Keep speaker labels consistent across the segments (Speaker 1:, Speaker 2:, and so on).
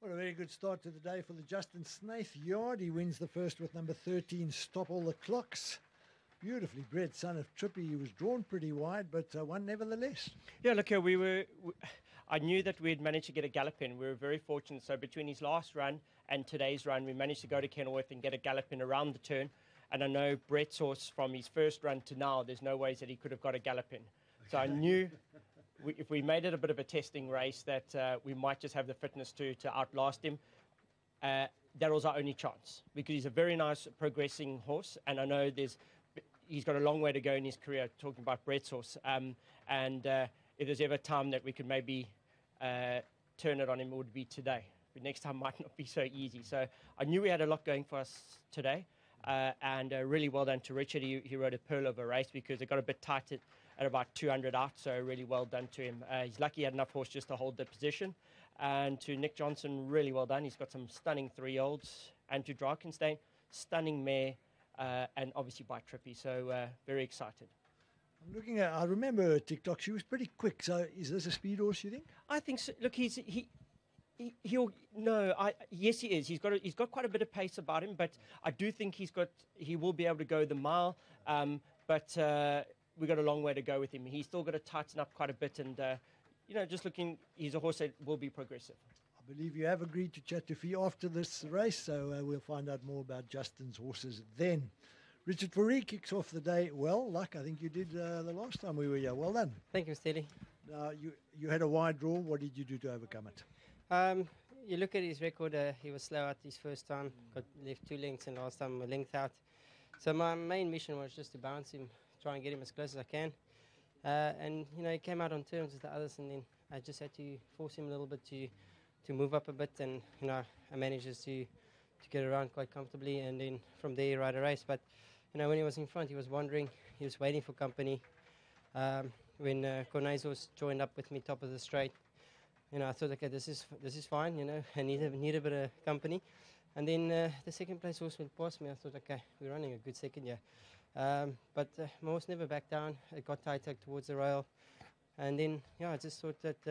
Speaker 1: What a very good start to the day for the Justin Snaith yard. He wins the first with number 13, Stop All the Clocks. Beautifully bred son of Trippy. He was drawn pretty wide, but won nevertheless.
Speaker 2: Yeah, look, I knew that we'd managed to get a gallop in. We were very fortunate. So between his last run and today's run, we managed to go to Kenilworth and get a gallop in around the turn. And I know Brett's horse from his first run to now, there's no ways that he could have got a gallop in. So I knew if we made it a bit of a testing race that we might just have the fitness to outlast him. That was our only chance because he's a very nice progressing horse. And I know he's got a long way to go in his career, talking about Brett's horse. If there's ever a time that we could maybe turn it on him, it would be today. But next time might not be so easy. So I knew we had a lot going for us today. Really well done to Richard. He rode a pearl of a race because it got a bit tight at about 200 out. So really well done to him. He's lucky he had enough horse just to hold the position. And to Nick Johnson, really well done. He's got some stunning 3-year-olds. And to Drakenstein, stunning mare. And obviously by Trippy. So very excited.
Speaker 1: I'm looking at, I remember her TikTok, she was pretty quick. So is this a speed horse, you think?
Speaker 2: I think so. Look, yes, he is. He's got quite a bit of pace about him, but I do think he will be able to go the mile. But we've got a long way to go with him. He's still got to tighten up quite a bit, and just looking, he's a horse that will be progressive.
Speaker 1: I believe you have agreed to chat to Fee after this race, so we'll find out more about Justin's horses then. Richard Fourie kicks off the day well, like I think you did the last time we were here. Well done.
Speaker 3: Thank you, Steely.
Speaker 1: Now, you had a wide draw. What did you do to overcome it?
Speaker 3: You look at his record, he was slow out his first time, got left 2 lengths, and last time a length out. So my main mission was just to bounce him, try and get him as close as I can. He came out on terms with the others, and then I just had to force him a little bit to move up a bit, and I managed to get around quite comfortably, and then from there ride a race. But when he was in front, he was wandering, he was waiting for company. When Cornezos joined up with me top of the straight, I thought, okay, this is fine, I need a bit of company. And then the second place horse went past me. I thought, okay, we're running a good second here. But my horse never backed down. It got tighter towards the rail. And then, I just thought that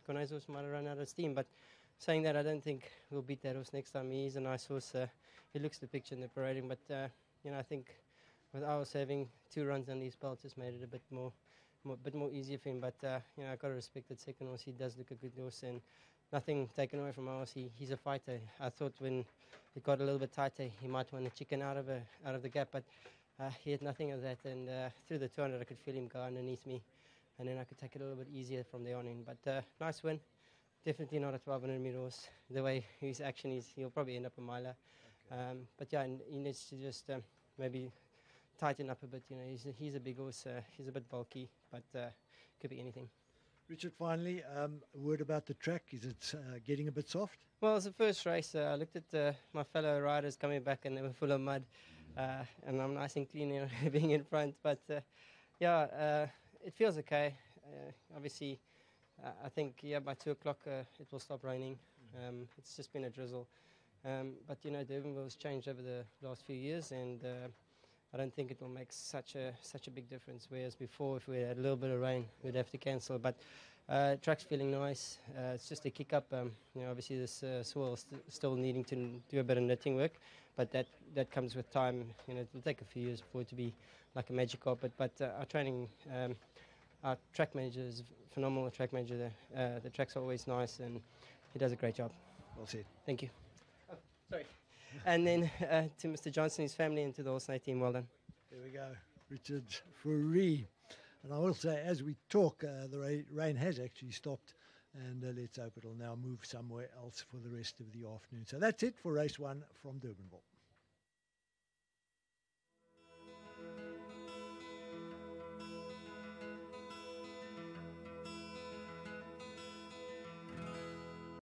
Speaker 3: Cornezos might have run out of steam. But saying that, I don't think we'll beat that horse next time. He's a nice horse. He looks the picture in the parading. But, I think with ours having 2 runs under his belt just made it a bit more easier for him. But I got to respect that second horse. He does look a good horse, and nothing taken away from ours. He's a fighter. I thought when it got a little bit tighter, he might want to chicken out of the gap, but he had nothing of that. And through the 200, I could feel him go underneath me, and then I could take it a little bit easier from there on in. But nice win. Definitely not a 1200 meter horse. The way his action is, he'll probably end up a miler. Okay. But yeah, he needs to just maybe tighten up a bit. He's a big horse. He's a bit bulky, but could be anything.
Speaker 1: Richard, finally, a word about the track. Is it getting a bit soft?
Speaker 3: Well, it's the first race. I looked at my fellow riders coming back, and they were full of mud. And I'm nice and clean being in front. But it feels okay. Obviously, I think by 2 o'clock it will stop raining. It's just been a drizzle. But Durbanville has changed over the last few years, and I don't think it will make such a big difference. Whereas before, if we had a little bit of rain, we'd have to cancel. But track's feeling nice. It's just a kick up. Obviously this soil is still needing to do a bit of knitting work, but that comes with time. It'll take a few years before it to be like a magic carpet. But our training, our track manager is phenomenal. Track manager, the tracks are always nice, and he does a great job.
Speaker 1: Well said.
Speaker 3: Thank you. Oh, sorry. And then to Mr. Johnson, his family, and to the Horse Night team, well done.
Speaker 1: There we go, Richard Fourie. And I will say, as we talk, the rain has actually stopped, and let's hope it'll now move somewhere else for the rest of the afternoon. So that's it for race 1 from Durbanville.